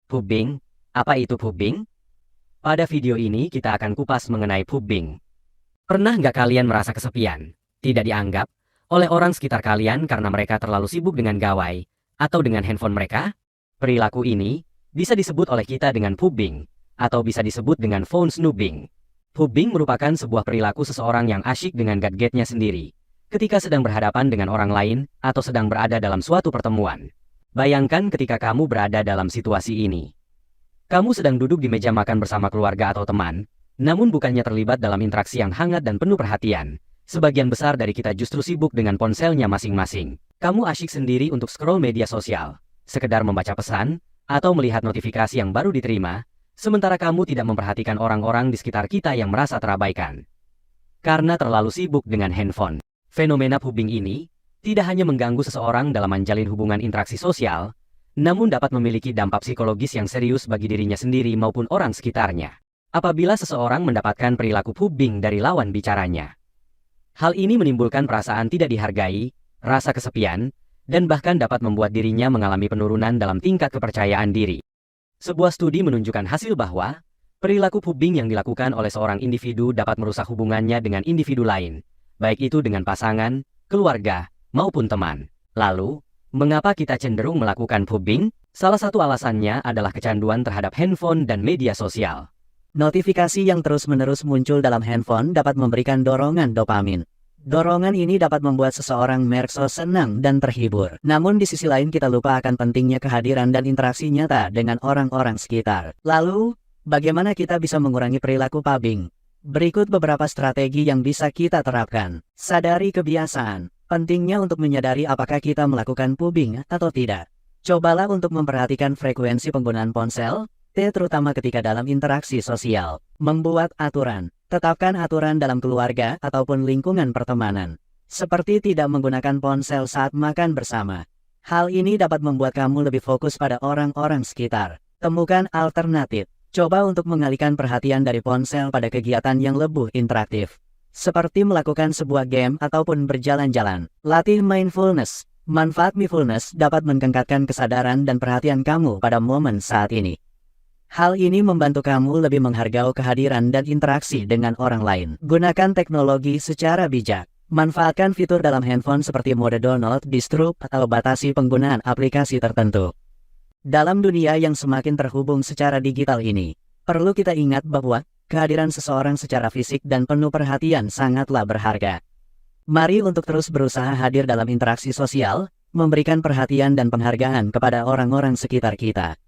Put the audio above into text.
Pubbing, apa itu pubbing? Pada video ini kita akan kupas mengenai pubbing. Pernah nggak kalian merasa kesepian, tidak dianggap, oleh orang sekitar kalian karena mereka terlalu sibuk dengan gawai, atau dengan handphone mereka? Perilaku ini bisa disebut oleh kita dengan pubbing, atau bisa disebut dengan phone snoobing. Pubbing merupakan sebuah perilaku seseorang yang asyik dengan gadgetnya sendiri, ketika sedang berhadapan dengan orang lain, atau sedang berada dalam suatu pertemuan. Bayangkan ketika kamu berada dalam situasi ini. Kamu sedang duduk di meja makan bersama keluarga atau teman, namun bukannya terlibat dalam interaksi yang hangat dan penuh perhatian. Sebagian besar dari kita justru sibuk dengan ponselnya masing-masing. Kamu asyik sendiri untuk scroll media sosial, sekedar membaca pesan, atau melihat notifikasi yang baru diterima, sementara kamu tidak memperhatikan orang-orang di sekitar kita yang merasa terabaikan. Karena terlalu sibuk dengan handphone. Fenomena pubbing ini tidak hanya mengganggu seseorang dalam menjalin hubungan interaksi sosial, namun dapat memiliki dampak psikologis yang serius bagi dirinya sendiri maupun orang sekitarnya. Apabila seseorang mendapatkan perilaku pubbing dari lawan bicaranya. Hal ini menimbulkan perasaan tidak dihargai, rasa kesepian, dan bahkan dapat membuat dirinya mengalami penurunan dalam tingkat kepercayaan diri. Sebuah studi menunjukkan hasil bahwa perilaku pubbing yang dilakukan oleh seorang individu dapat merusak hubungannya dengan individu lain, baik itu dengan pasangan, keluarga, maupun teman. Lalu, mengapa kita cenderung melakukan pubbing? Salah satu alasannya adalah kecanduan terhadap handphone dan media sosial. Notifikasi yang terus-menerus muncul dalam handphone dapat memberikan dorongan dopamin. Dorongan ini dapat membuat seseorang merasa senang dan terhibur. Namun di sisi lain kita lupa akan pentingnya kehadiran dan interaksi nyata dengan orang-orang sekitar. Lalu, bagaimana kita bisa mengurangi perilaku pubbing? Berikut beberapa strategi yang bisa kita terapkan. Sadari kebiasaan. Pentingnya untuk menyadari apakah kita melakukan pubbing atau tidak. Cobalah untuk memperhatikan frekuensi penggunaan ponsel, terutama ketika dalam interaksi sosial. Membuat aturan. Tetapkan aturan dalam keluarga ataupun lingkungan pertemanan. Seperti tidak menggunakan ponsel saat makan bersama. Hal ini dapat membuat kamu lebih fokus pada orang-orang sekitar. Temukan alternatif. Coba untuk mengalihkan perhatian dari ponsel pada kegiatan yang lebih interaktif. Seperti melakukan sebuah game ataupun berjalan-jalan. Latih mindfulness. Manfaat mindfulness dapat meningkatkan kesadaran dan perhatian kamu pada momen saat ini. Hal ini membantu kamu lebih menghargai kehadiran dan interaksi dengan orang lain. Gunakan teknologi secara bijak. Manfaatkan fitur dalam handphone seperti mode Do Not Disturb atau batasi penggunaan aplikasi tertentu. Dalam dunia yang semakin terhubung secara digital ini, perlu kita ingat bahwa kehadiran seseorang secara fisik dan penuh perhatian sangatlah berharga. Mari untuk terus berusaha hadir dalam interaksi sosial, memberikan perhatian dan penghargaan kepada orang-orang sekitar kita.